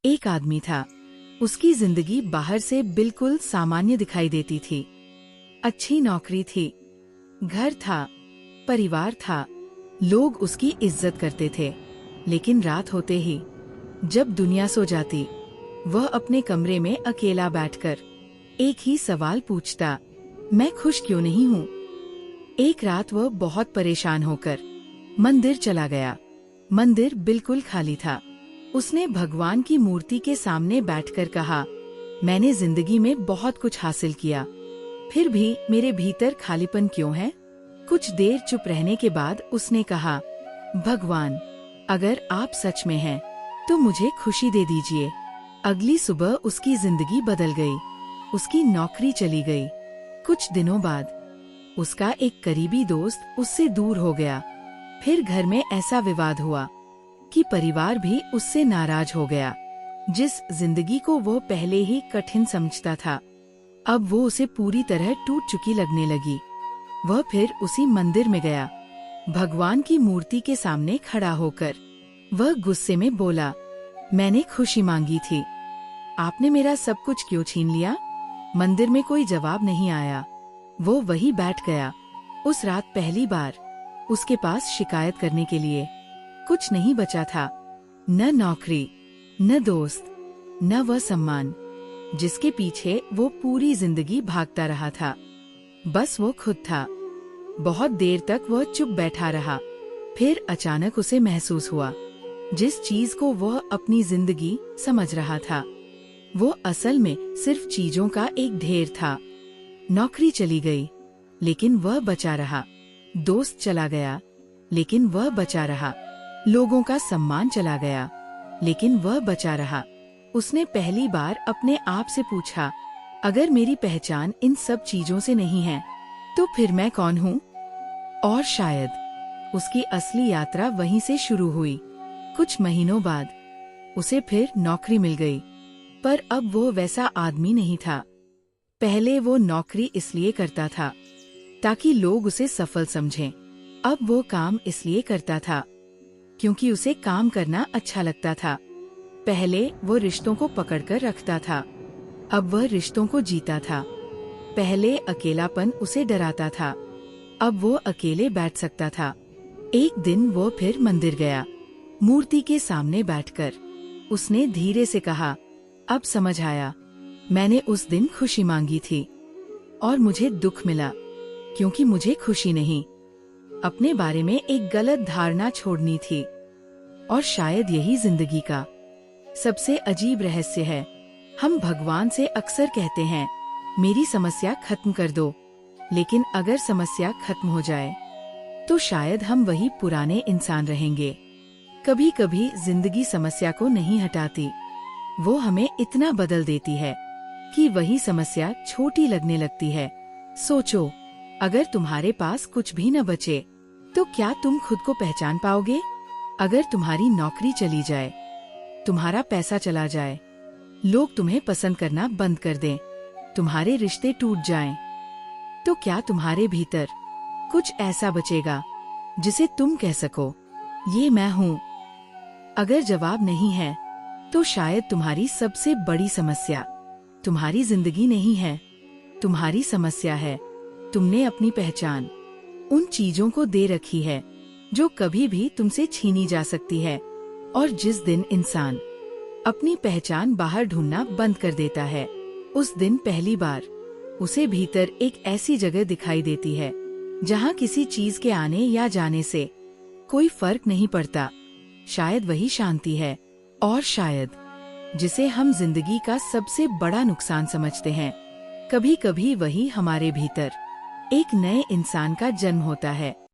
एक आदमी था। उसकी जिंदगी बाहर से बिल्कुल सामान्य दिखाई देती थी। अच्छी नौकरी थी, घर था, परिवार था, लोग उसकी इज्जत करते थे। लेकिन रात होते ही जब दुनिया सो जाती, वह अपने कमरे में अकेला बैठकर एक ही सवाल पूछता, मैं खुश क्यों नहीं हूँ। एक रात वह बहुत परेशान होकर मंदिर चला गया। मंदिर बिल्कुल खाली था। उसने भगवान की मूर्ति के सामने बैठकर कहा, मैंने जिंदगी में बहुत कुछ हासिल किया, फिर भी मेरे भीतर खालीपन क्यों है। कुछ देर चुप रहने के बाद उसने कहा, भगवान, अगर आप सच में हैं, तो मुझे खुशी दे दीजिए। अगली सुबह उसकी जिंदगी बदल गई। उसकी नौकरी चली गई। कुछ दिनों बाद उसका एक करीबी दोस्त उससे दूर हो गया। फिर घर में ऐसा विवाद हुआ कि परिवार भी उससे नाराज हो गया। जिस जिंदगी को वो पहले ही कठिन समझता था, अब वो उसे पूरी तरह टूट चुकी लगने लगी। वह फिर उसी मंदिर में गया। भगवान की मूर्ति के सामने खड़ा होकर वह गुस्से में बोला, मैंने खुशी मांगी थी, आपने मेरा सब कुछ क्यों छीन लिया। मंदिर में कोई जवाब नहीं आया। वो वहीं बैठ गया। उस रात पहली बार उसके पास शिकायत करने के लिए कुछ नहीं बचा था। न नौकरी, न दोस्त, न वह सम्मान जिसके पीछे वो पूरी जिंदगी भागता रहा था। बस वो खुद था। बहुत देर तक वह चुप बैठा रहा। फिर अचानक उसे महसूस हुआ, जिस चीज को वह अपनी जिंदगी समझ रहा था, वो असल में सिर्फ चीजों का एक ढेर था। नौकरी चली गई, लेकिन वह बचा रहा। दोस्त चला गया, लेकिन वह बचा रहा। लोगों का सम्मान चला गया, लेकिन वह बचा रहा। उसने पहली बार अपने आप से पूछा, अगर मेरी पहचान इन सब चीजों से नहीं है, तो फिर मैं कौन हूँ। और शायद उसकी असली यात्रा वहीं से शुरू हुई। कुछ महीनों बाद उसे फिर नौकरी मिल गई, पर अब वो वैसा आदमी नहीं था। पहले वो नौकरी इसलिए करता था ताकि लोग उसे सफल समझें। अब वो काम इसलिए करता था क्योंकि उसे काम करना अच्छा लगता था। पहले वो रिश्तों को पकड़कर रखता था, अब वह रिश्तों को जीता था। पहले अकेलापन उसे डराता था, अब वो अकेले बैठ सकता था। एक दिन वो फिर मंदिर गया। मूर्ति के सामने बैठकर उसने धीरे से कहा, अब समझ आया, मैंने उस दिन खुशी मांगी थी और मुझे दुख मिला, क्योंकि मुझे खुशी नहीं, अपने बारे में एक गलत धारणा छोड़नी थी। और शायद यही जिंदगी का सबसे अजीब रहस्य है। हम भगवान से अक्सर कहते हैं, मेरी समस्या खत्म कर दो, लेकिन अगर समस्या खत्म हो जाए तो शायद हम वही पुराने इंसान रहेंगे। कभी कभी जिंदगी समस्या को नहीं हटाती, वो हमें इतना बदल देती है कि वही समस्या छोटी लगने लगती है। सोचो, अगर तुम्हारे पास कुछ भी न बचे, तो क्या तुम खुद को पहचान पाओगे। अगर तुम्हारी नौकरी चली जाए, तुम्हारा पैसा चला जाए, लोग तुम्हें पसंद करना बंद कर दें, तुम्हारे रिश्ते टूट जाएं, तो क्या तुम्हारे भीतर कुछ ऐसा बचेगा जिसे तुम कह सको, ये मैं हूँ। अगर जवाब नहीं है, तो शायद तुम्हारी सबसे बड़ी समस्या तुम्हारी जिंदगी नहीं है, तुम्हारी समस्या है, तुमने अपनी पहचान उन चीजों को दे रखी है जो कभी भी तुमसे छीनी जा सकती है। और जिस दिन इंसान अपनी पहचान बाहर ढूंढना बंद कर देता है, उस दिन पहली बार उसे भीतर एक ऐसी जगह दिखाई देती है जहाँ किसी चीज के आने या जाने से कोई फर्क नहीं पड़ता। शायद वही शांति है, और शायद जिसे हम जिंदगी का सबसे बड़ा नुकसान समझते हैं, कभी कभी वही हमारे भीतर एक नए इंसान का जन्म होता है।